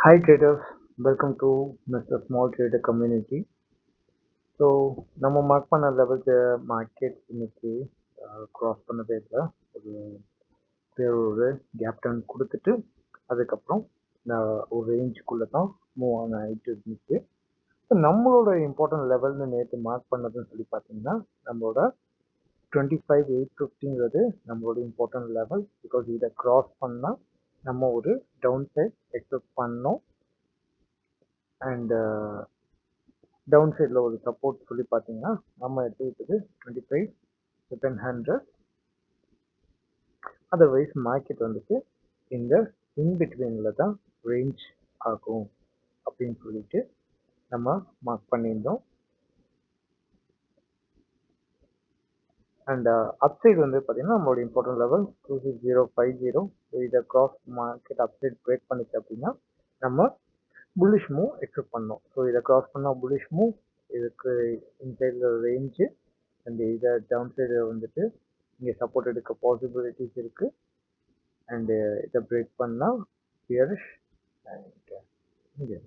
Hi traders, welcome to Mr. Small Trader Community. So நம்ம mark பண்ண லெவலுக்கு market இன்னைக்கு க்ராஸ் பண்ணவே இல்லை. ஒரு கேப் டவுன் கொடுத்துட்டு அதுக்கப்புறம் ஒரு ரேஞ்சுக்குள்ளே தான் மூவ் ஆன் ஆகிட்டு இருந்துச்சு. ஸோ நம்மளோட இம்பார்ட்டன்ட் லெவல்னு நேற்று மார்க் பண்ணதுன்னு சொல்லி பார்த்தீங்கன்னா நம்மளோட 25,850 நம்மளோட இம்பார்ட்டன்ட் லெவல். பிகாஸ் இதை க்ராஸ் பண்ணால் நம்ம ஒரு டவுன் சைட் எக்ஸ்பெக்ட் பண்ணோம். அண்ட் டவுன் சைடில் ஒரு சப்போர்ட் சொல்லி பார்த்தீங்கன்னா நம்ம எடுத்துக்கிட்டது 25,700. அதர்வைஸ் மார்க்கெட் வந்துட்டு இந்த இன்பிட்வீனில் தான் ரேஞ்ச் ஆகும் அப்படின்னு சொல்லிட்டு நம்ம மார்க் பண்ணியிருந்தோம். அண்ட் அப்சைட் வந்து பார்த்தீங்கன்னா நம்மளோட இம்பார்ட்டன்ட் லெவல் 26050. இதை கிராஸ் மார்க்கெட் அப்சைட் பிரேக் பண்ணிச்சு அப்படின்னா நம்ம புல்லிஷ் மூவ் எக்ஸ்பெக்ட் பண்ணோம். ஸோ இதை கிராஸ் பண்ணால் புல்லிஷ் மூவ், இதுக்கு இன்சைடில் ரேஞ்சு, அண்ட் இதை டவுன் சைடு வந்துட்டு இங்கே சப்போர்ட் எடுக்க பாசிபிலிட்டிஸ் இருக்குது. அண்டு இதை பிரேக் பண்ணால் பியரிஷ், அண்ட் இங்கே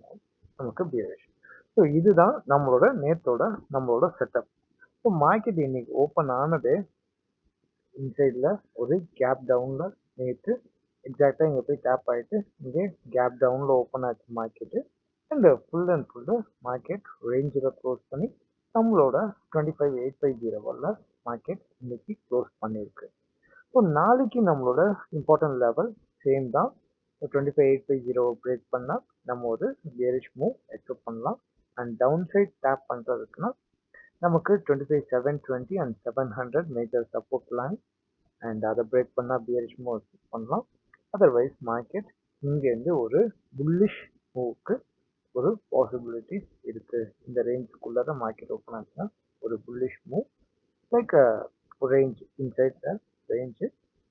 நமக்கு பியரிஷ். ஸோ இதுதான் நம்மளோட நேற்றோட நம்மளோட செட்டப். ஸோ மார்க்கெட் இன்னைக்கு ஓப்பன் ஆனது இன்சைடில் ஒரு கேப் டவுனில் நேற்று எக்ஸாக்டாக இங்கே போய் டேப் ஆகிட்டு இங்கே கேப் டவுனில் ஓப்பன் ஆச்சு market. And full and full market ரேஞ்சில் க்ளோஸ் பண்ணி நம்மளோட 25,850 மார்க்கெட் இன்னைக்கு க்ளோஸ் பண்ணியிருக்கு. ஸோ நாளைக்கு நம்மளோட இம்பார்ட்டன்ட் லெவல் சேம் தான். 25,850 பிரேக் பண்ணால் நம்ம ஒரு பேரிஷ் மூவ் எக்ஸ்பெக்ட் பண்ணலாம். அண்ட் டவுன் சைட் டேப் பண்ணுறதுக்குன்னா நமக்கு 25,720 and 700 major support line. And அதை பிரேக் பண்ணால் பியரிஷ் மூவ் எக்ஸ்பெக்ட் பண்ணலாம். அதர்வைஸ் மார்க்கெட் இங்கேருந்து ஒரு புல்லிஷ் மூவுக்கு ஒரு பாசிபிலிட்டிஸ் இருக்குது. இந்த ரேஞ்சுக்குள்ளே தான் மார்க்கெட் ஓப்பன் ஆச்சுன்னா ஒரு bullish move like range inside the range.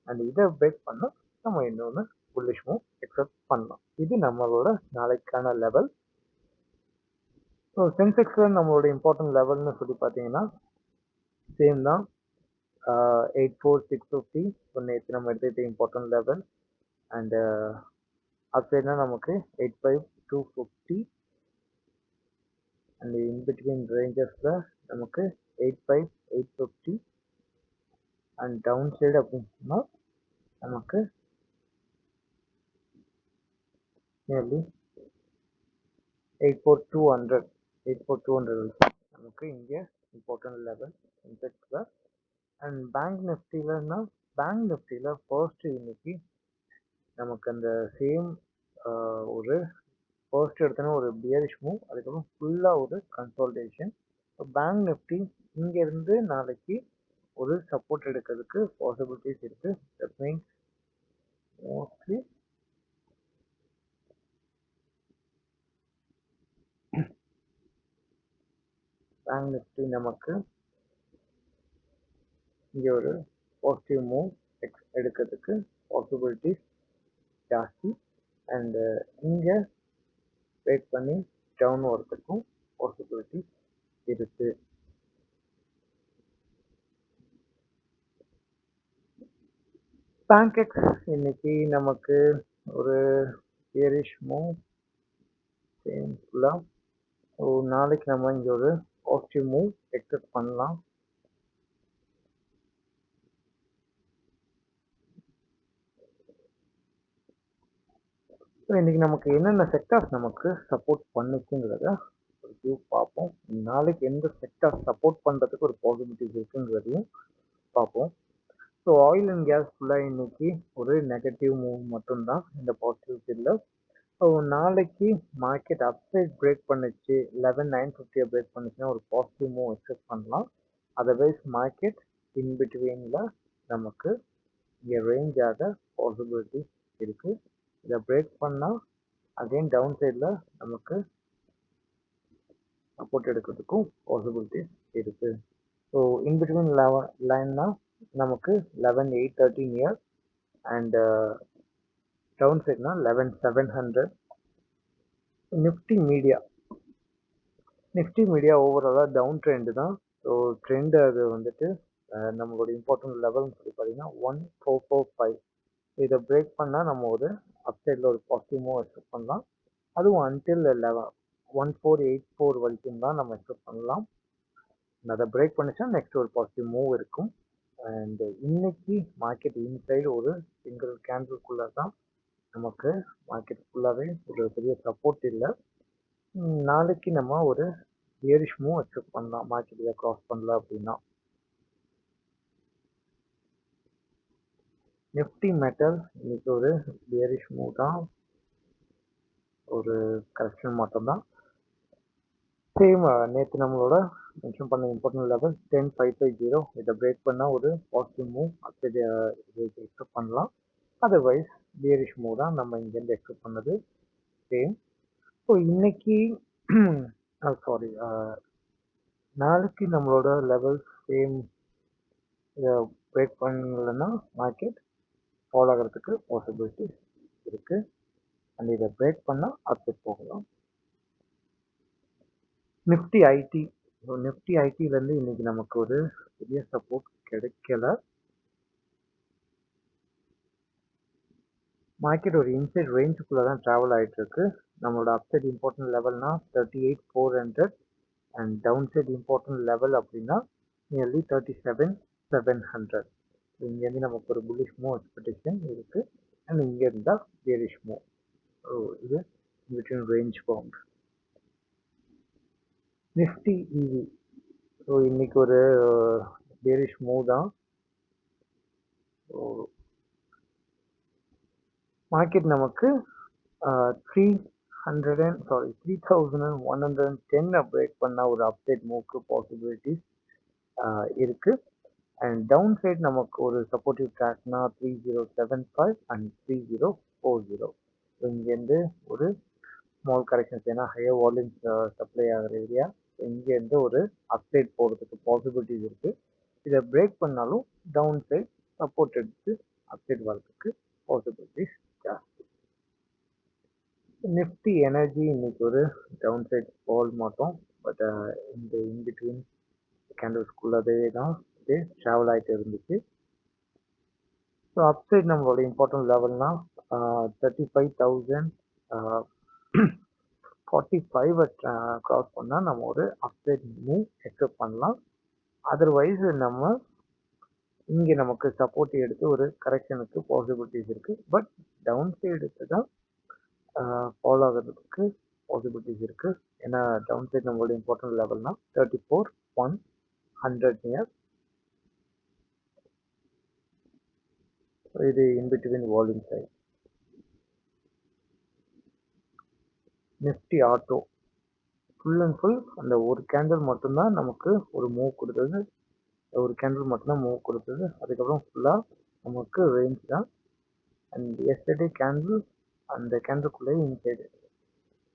And இதை பிரேக் பண்ணால் நம்ம இன்னொன்று புல்லிஷ் மூவ் எக்ஸ்பெக்ட் பண்ணலாம். இது நம்மளோட நாளைக்கான லெவல். ஸோ சென்செக்ஸில் நம்மளோட இம்பார்ட்டன்ட் லெவல்னு சொல்லி பார்த்தீங்கன்னா சேம் தான். 84,650 நேற்று நம்ம எடுத்துக்கிட்ட இம்பார்ட்டன்ட் லெவல். அண்ட் அப்சைட்னா நமக்கு 85,250. அண்ட் இன்பிட்வீன் ரேஞ்சஸில் நமக்கு 85,850. அண்ட் டவுன் சைடு அப்படின்னு சொன்னால் நமக்கு நியர்லி 84,200 நமக்கு இங்கே இம்பார்ட்டன்ட் லெவல் இன்செக்ஸில். அண்ட் பேங்க் நிஃப்டியில் ஃபர்ஸ்ட் இன்னைக்கு நமக்கு அந்த சேம் ஒரு ஃபர்ஸ்ட் எடுத்தோன்னா ஒரு பியரிஷ் மூவ், அதுக்கப்புறம் ஃபுல்லாக ஒரு கன்சால்டேஷன். பேங்க் நிஃப்டி இங்கேருந்து நாளைக்கு ஒரு சப்போர்ட் எடுக்கிறதுக்கு பாசிபிலிட்டிஸ் இருக்குது. That means mostly bank Nifty நமக்கு இங்கே ஒரு பாசிட்டிவ் மூவ் எடுக்கிறதுக்கு பாசிபிலிட்டிஸ் ஜாஸ்தி. அண்டு இங்கே பிரேக் பண்ணி டவுன் வரதுக்கும் பாசிபிலிட்டிஸ் இருக்கு. பேங்க்எக்ஸ் இன்னைக்கு நமக்கு ஒரு பியரிஷ் மூவ் சேம் ஃபுல்லாக. ஸோ நாளைக்கு நம்ம இங்கே ஒரு பாசிட்டிவ் மூவ் எக்ஸ்பெக்ட் பண்ணலாம். ஸோ இன்றைக்கி நமக்கு என்னென்ன செக்டார்ஸ் நமக்கு சப்போர்ட் பண்ணுச்சுங்கிறத ஒரு வியூ பார்ப்போம். நாளைக்கு எந்த செக்டார் சப்போர்ட் பண்ணுறதுக்கு ஒரு பாசிபிலிட்டிஸ் இருக்குங்கிறதையும் பார்ப்போம். ஸோ ஆயில் அண்ட் கேஸ் ஃபுல்லாக இன்னைக்கு ஒரு நெகட்டிவ் மூவ் மட்டும்தான், இந்த பாசிட்டிவ்ஸ் இல்லை. ஸோ நாளைக்கு மார்க்கெட் அப்சைட் பிரேக் பண்ணிச்சு, 11,950 பிரேக் பண்ணிச்சுன்னா ஒரு பாசிட்டிவ் மூவ் எக்ஸ்பெக்ட் பண்ணலாம். அதர்வைஸ் மார்க்கெட் இன்பிட்வீனில் நமக்கு இங்கே ரேஞ்ச் ஆக பாசிபிலிட்டிஸ் இருக்குது. இதை பிரேக் பண்ணால் அகெயின் டவுன் சைடில் நமக்கு சப்போர்ட் எடுக்கிறதுக்கும் பாசிபிலிட்டிஸ் இருக்குது. ஸோ இன்பிட்வீன் லைன்னா நமக்கு 11,830 நியர். அண்ட் டவுன் சைட்னா 11,700. நிஃப்டி மீடியா ஓவராலாக டவுன் ட்ரெண்டு தான். ஸோ ட்ரெண்டு அது வந்துட்டு நம்மளோட இம்பார்ட்டன்ட் லெவல்னு சொல்லி பார்த்தீங்கன்னா 1445. இதை பிரேக் பண்ணால் நம்ம ஒரு அப்சைடில் ஒரு பாசிட்டிவ் மூவ் எக்ஸ்பெக்ட் பண்ணலாம். அதுவும் அன்டில் 1484 வரைக்கும் தான் நம்ம எக்ஸ்பெக்ட் பண்ணலாம். அதை பிரேக் பண்ணிச்சா நெக்ஸ்ட் ஒரு பாசிட்டிவ் மூவ் இருக்கும். அண்ட் இன்னைக்கு மார்க்கெட் இன்சைடு ஒரு சிங்கிள் கேண்டில்குள்ள தான் நமக்கு மார்க்கெட் ஃபுல்லாகவே ஒரு பெரிய சப்போர்ட் இல்லை. நாளைக்கு நம்ம ஒரு bearish மூவ் எக்ஸ்பெக்ட் பண்ணலாம் மார்க்கெட் இதை கிராஸ் பண்ணல அப்படின்னா. நிஃப்டி மெட்டல் இன்னைக்கு ஒரு bearish மூவ் தான், ஒரு கரெக்ஷன் மட்டும் தான். சேம் நேற்று நம்மளோட மென்ஷன் பண்ண இம்பார்ட்டன்ட் லெவல் 10550 இதை பிரேக் பண்ணால் ஒரு பாசிட்டிவ் மூவ் அப்படி எக்ஸ்பெக்ட் பண்ணலாம். அதர்வைஸ் bearish மூவ் தான் நம்ம இங்கேருந்து எக்ஸ்பெக்ட் பண்ணது. சேம். ஸோ இன்னைக்கு சாரி நாளைக்கு நம்மளோட லெவல் சேம் இதை பிரேக் பண்ணலைன்னா மார்க்கெட் ஃபாலோ ஆகிறதுக்கு பாசிபிலிட்டி இருக்கு. அண்ட் இதை பிரேக் பண்ணால் அப்செட் போகலாம். நிஃப்டி ஐடி, நிஃப்டி ஐடிலேருந்து இன்னைக்கு நமக்கு ஒரு பெரிய சப்போர்ட் கிடைக்கல. மார்க்கெட் ஒரு இன்சைட் ரேஞ்சுக்குள்ளே தான் ட்ராவல் ஆகிட்டு இருக்கு. நம்மளோட அப்சைட் இம்பார்ட்டன்ட் லெவல்னா 38,400 and downside important level அப்படின்னா நியர்லி 37,700. இங்கேருந்து நமக்கு ஒரு புல்லிஷ் மூவ் எக்ஸ்பெக்டேஷன் இருக்கு. அண்ட் இங்கே இருந்தால் bearish மூவ். இது between range bound. Nifty EV, so இன்னைக்கு ஒரு bearish மூவ் தான். மார்க்கெட் நமக்கு 3,110 பிரேக் பண்ண ஒரு அப்டேட் மூவ்க்கு பாசிபிலிட்டிஸ் இருக்கு. அண்ட் டவுன் சைட் நமக்கு ஒரு சப்போர்ட்டிவ் ட்ராக்னா 3075 அண்ட் 3040. இங்கேருந்து ஒரு ஸ்மால் கரெக்ஷன்ஸ், ஏன்னா ஹையர் வால்யூம்ஸ் சப்ளை ஆகிற ஏரியா, இங்கேருந்து ஒரு அப்டேட் போகிறதுக்கு பாசிபிலிட்டிஸ் இருக்கு. இதை பிரேக் பண்ணாலும் டவுன் சைட் சப்போர்ட் எடுத்து அப்டேட் வரதுக்கு பாசிபிலிட்டிஸ் ஜாஸ்தி. நிஃப்டி எனர்ஜி இன்னைக்கு ஒரு டவுன் சைட் ஃபால் மாட்டோம், பட் இந்த இன்பிட்வீன் கேண்டில்ஸ்குள்ளதே தான் இது ட்ராவல் ஆகிட்டு இருந்துச்சு. ஸோ அப்சைட் நம்மளோட இம்பார்ட்டன்ட் லெவல்னா 35,045 கிராஸ் பண்ணால் நம்ம ஒரு அப்சைட் மூவ் எக்ஸ்பெக்ட் பண்ணலாம். அதர்வைஸ் நம்ம இங்கே நமக்கு சப்போர்ட் எடுத்து ஒரு கரெக்ஷனுக்கு பாசிபிலிட்டிஸ் இருக்கு. பட் டவுன் சைடுக்கு தான் ஃபாலோ ஆகிறதுக்கு பாசிபிலிட்டிஸ் இருக்கு. ஏன்னா டவுன் சைட் நம்மளோட இம்பார்ட்டன்ட் லெவல்னா 34,100 நியர். இது in between volume side. Nifty auto full and full அந்த ஒரு கேண்டில் மட்டும்தான் நமக்கு ஒரு மூவ் கொடுத்தது, ஒரு கேண்டில் மட்டும்தான் மூவ் கொடுத்தது. அதுக்கப்புறம் ஃபுல்லாக நமக்கு ரேஞ்ச் தான். அண்ட் எஸ்டர்டே கேண்டில் அந்த கேண்டில்குள்ளே இன்சைடு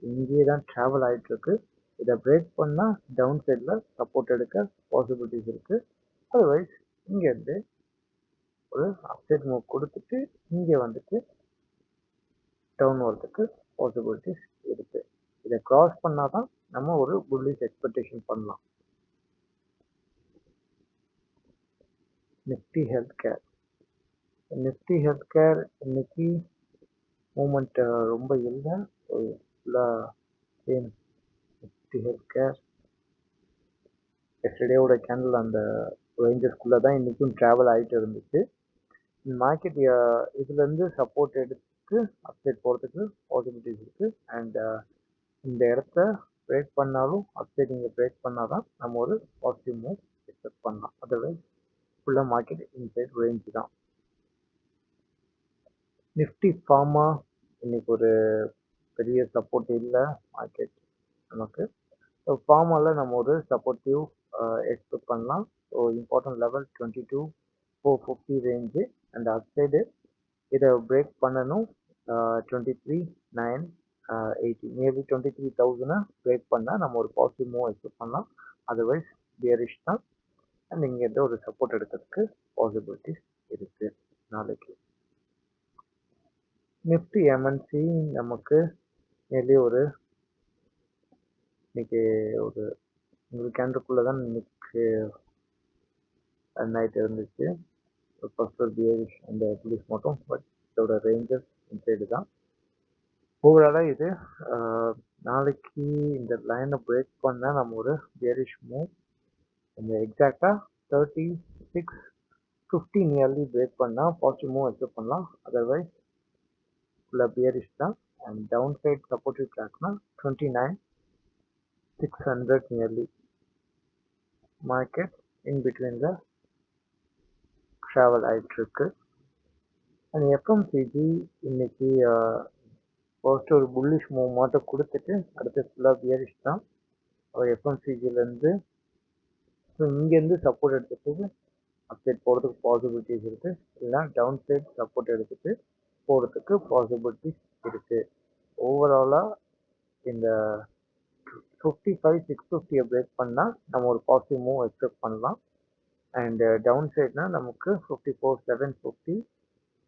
இங்கேயே தான் ட்ராவல் ஆகிட்டு இருக்கு. இதை பிரேக் பண்ணால் டவுன் சைடில் சப்போர்ட் எடுக்க பாசிபிலிட்டிஸ் இருக்கு. அதர்வைஸ் இங்கேருந்து ஒரு அப்சைட் மூவ் கொடுத்துட்டு இங்கே வந்துட்டு டவுன் வரதுக்கு பாசிபிலிட்டிஸ் இருக்கு. இதை கிராஸ் பண்ணாதான் நம்ம ஒரு புல்லிஷ் எக்ஸ்பெக்டேஷன் பண்ணலாம். Nifty health care, Nifty health care இன்னைக்கு மூமெண்ட் ரொம்ப இல்லை. ஃபுல்லாக சேம் நிஃப்டி ஹெல்த் கேர் எஸ்டர்டேவோட கேண்டில் அந்த ரேஞ்சஸ்குள்ளே தான் இன்றைக்கும் ட்ராவல் ஆகிட்டு இருந்துச்சு. மார்க்கெட் இதுலேருந்து சப்போர்ட் எடுத்து அப்சைட் போகிறதுக்கு பாசிபிலிட்டிஸ் இருக்குது. அண்ட் இந்த இடத்த பிரேக் பண்ணாலும் அப்சைட் இங்கே பிரேக் பண்ணால் தான் நம்ம ஒரு பாசிட்டிவ் மூவ் எக்ஸ்பெக்ட் பண்ணலாம். அதர்வைஸ் ஃபுல்லாக மார்க்கெட் இன்சைட் ரேஞ்ச் தான். நிஃப்டி ஃபார்மா இன்னைக்கு ஒரு பெரிய சப்போர்ட் இல்லை மார்க்கெட் நமக்கு. ஸோ ஃபார்மாவில் நம்ம ஒரு சப்போர்ட்டிவ் எக்ஸ்பெக்ட் பண்ணலாம். So important level 22,450 range. And upside இதை பிரேக் பண்ணணும் 23,980 நியர்லி 23,000 பிரேக் பண்ணால் நம்ம ஒரு பாசிட்டிவ் மூவ் எக்ஸ்பெக்ட் பண்ணலாம். அதர்வைஸ் பியரிஷ் தான். அண்ட் இங்கேருந்து ஒரு சப்போர்ட் எடுக்கிறதுக்கு பாசிபிலிட்டிஸ் இருக்கு நாளைக்கு. நிஃப்டி எம்என்சி நமக்கு நியர்லி ஒரு இன்னைக்கு ஒரு உங்களுக்கு கேண்டில்குள்ளே தான் இன்னைக்கு நைட் இருந்துச்சு. ஃபர்ஸ்ட் ஒரு பியரிஷ் அந்த புலிஷ் மட்டும், பட் இதோட ரேஞ்சஸ் இன்சைடு தான். ஓவராலாக இது நாளைக்கு இந்த லைனை பிரேக் பண்ணால் நம்ம ஒரு பேரிஷ் மூவ் இந்த எக்ஸாக்டாக 3650 நியர்லி பிரேக் பண்ணால் பாசிட்டிவ் மூவ் எக்ஸெப்ட் பண்ணலாம். அதர்வைஸ் ஃபுல்லாக பேரிஷ் தான். அண்ட் டவுன் சைட் சப்போர்ட்டிவ் ட்ராக்னா 29600 நியர்லி மார்க்கெட் இன் பிட்வீனில் ட்ராவல் ஆகிட்டு இருக்கு. அண்ட் எஃப்எம்சிஜி இன்னைக்கு ஃபர்ஸ்ட் ஒரு புல்லிஷ் மூவ் மட்டும் கொடுத்துட்டு அடுத்து ஃபுல்லாக பியரிஷ் தான். எஃப்எம்சிஜிலேருந்து ஸோ இங்கேருந்து சப்போர்ட் எடுத்துட்டு அப்சைட் போகிறதுக்கு பாசிபிலிட்டிஸ் இருக்குது. இல்லைனா டவுன் சைட் சப்போர்ட் எடுத்துட்டு போகிறதுக்கு பாசிபிலிட்டிஸ் இருக்குது. ஓவராலாக இந்த 55,650 பிரேக் பண்ணால் நம்ம ஒரு பாசிட்டிவ் மூவ் எக்ஸ்பெக்ட் பண்ணலாம். அண்ட் டவுன் சைட்னா நமக்கு 54,750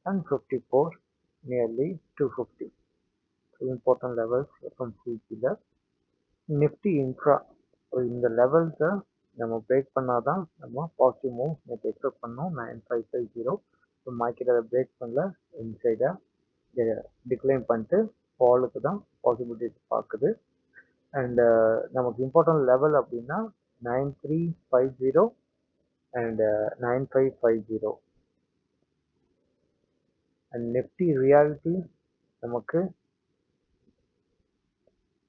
and 54 nearly 250. Important levels FMCGல. நிஃப்டி இன்ட்ரா இந்த லெவல்ஸை நம்ம பிரேக் பண்ணாதான் நம்ம பாசிட்டிவ் மூவ் நேற்று எக்ஸ்பெக்ட் பண்ணோம் 9550. ஸோ மார்க்கெட் அதை பிரேக் பண்ணல, இன்சைடாக டிக்ளைன் பண்ணிட்டு ஃபாலுக்கு தான் பாசிபிலிட்டிஸ் பார்க்குது. அண்ட் நமக்கு இம்பார்ட்டன்ட் லெவல் அப்படின்னா 9350 அண்ட் 9550. அண்ட் நிஃப்டி ரியாலிட்டி நமக்கு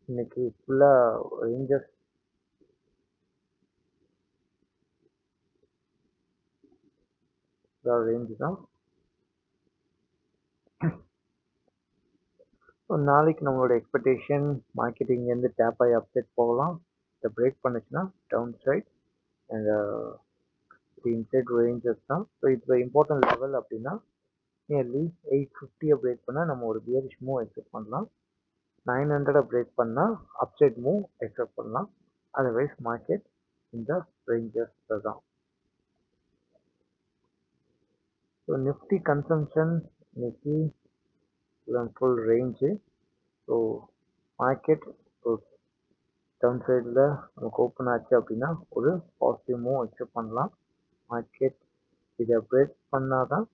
இன்னைக்கு ஃபுல்லாக ரேஞ்சஸ் ரேஞ்சு தான். நாளைக்கு நம்மளோட எக்ஸ்பெக்டேஷன் மார்க்கெட் இங்கேருந்து டேப் ஆகி அப்செட் போகலாம். இதை பிரேக் பண்ணுச்சுன்னா down side and inside ranges தான். ஸோ இப்போ இம்பார்ட்டன்ட் லெவல் அப்படின்னா நியர்லி 850 பிரேக் பண்ணால் நம்ம ஒரு பியரிஷ் மூவ் எக்ஸ்பெக்ட் பண்ணலாம். 900 பிரேக் பண்ணால் அப்சைட் மூவ் எக்ஸ்பெக்ட் பண்ணலாம். அதர்வைஸ் மார்க்கெட் இந்த ரேஞ்சஸ் தான். ஸோ நிஃப்டி கன்சம்ஷன் இன்னைக்கு full range. So market down சைடில் நமக்கு ஓப்பன் ஆச்சு அப்படின்னா ஒரு பாசிட்டிவ் மூவ் எக்ஸ்பெக்ட் பண்ணலாம். மார்க்கெட் இதை பிரேக் பண்ணால் தான்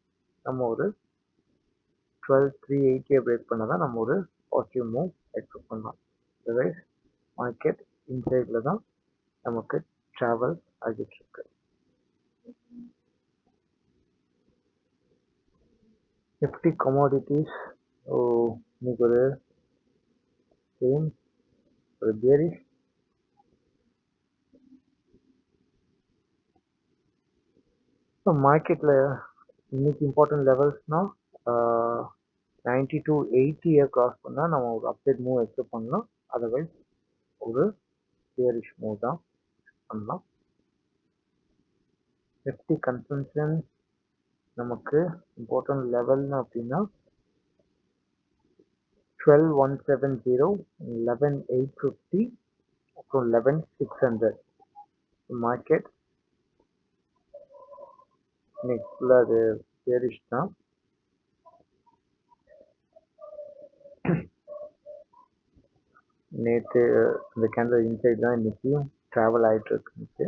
நம்ம ஒரு 12,380 பிரேக் பண்ணால் தான் நம்ம ஒரு பாசிட்டிவ் மூவ் எக்ஸ்பெக்ட் பண்ணலாம். அதர்வைஸ் மார்க்கெட் இன்சைடில் தான் நமக்கு ட்ராவல் ஆகிட்டு இருக்கு. நிஃப்டி கமாடிட்டிஸ் இன்னைக்கு ஒரு சேம் ஒரு பேரிஷ். ஸோ மார்க்கெட்டில் இன்னைக்கு இம்பார்ட்டன்ட் லெவல்ஸ்னால் 9280 கிராஸ் பண்ணால் நம்ம ஒரு அப்சைட் மூவ் எக்ஸ்பெக்ட் பண்ணலாம். அதர்வைஸ் ஒரு பேரிஷ் மூவ் தான் பண்ணலாம். நிஃப்டி கன்சம்ஷன் நமக்கு இம்பார்ட்டன்ட் லெவல்னு அப்படின்னா 12,170, 11,850, அப்புறம் 11,600. மார்க்கெட் இன்னைக்கு ஃபுல்லாக அது பேரிஷ் தான். நேற்று இந்த கேண்டில் இன்சைட் தான் இன்னைக்கு ட்ராவல் ஆகிட்டு இருக்கு.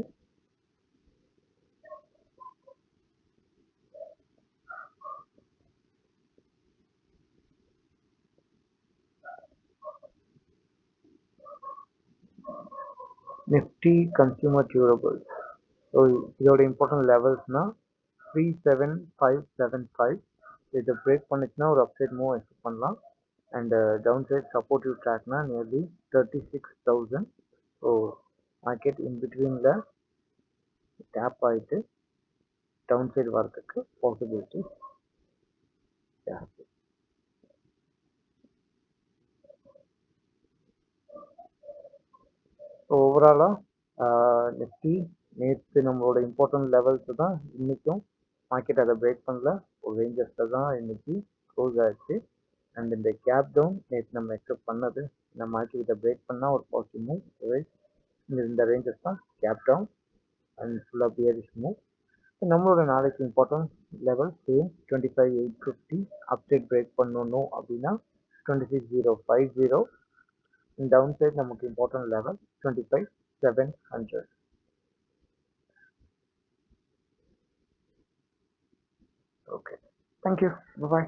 நிஃப்டி கன்சியூமர் டியூரபிள்ஸ் ஸோ இதோட இம்பார்ட்டன்ட் லெவல்ஸ்னால் 37,575. இதை பிரேக் பண்ணிச்சுன்னா ஒரு அப்சைட் மூவ் எக்ஸ்பெக்ட் பண்ணலாம். அண்ட் டவுன் சைட் சப்போர்ட்டிவ் ட்ராக்னா நியர்லி 36,000. ஸோ மார்க்கெட் இன் பிட்வீனில் டேப் ஆகிட்டு டவுன் சைடு வரதுக்கு பாசிபிலிட்டி ஜாஸ்தி. ஸோ ஓவராலாக நிஃப்டி நேற்று நம்மளோட இம்பார்ட்டன்ட் லெவல்ஸ் தான் இன்றைக்கும் மார்க்கெட் அதை பிரேக் பண்ணல, ஒரு ரேஞ்சஸில் தான் இன்னைக்கு க்ளோஸ் ஆகிடுச்சு. அண்ட் இந்த கேப் டவுன் நேற்று நம்ம எக்ஸ்பெக்ட் பண்ணது இந்த மார்க்கெட் இதை பிரேக் பண்ணால் ஒரு பாசிட்டிவ் மூவ். இந்த ரேஞ்சஸ் தான் கேப் டவுன் அண்ட் ஃபுல்லாக பியரிஷ் மூவ். நம்மளோட நாளைக்கு important level same 25,850. Upside break பண்ணணும் அப்படின்னா 26,050. டவுன் சைட் நமக்கு இம்பார்ட்டன்ட் லெவல் 25,700. ஓகே, தேங்க்யூ, பாய்.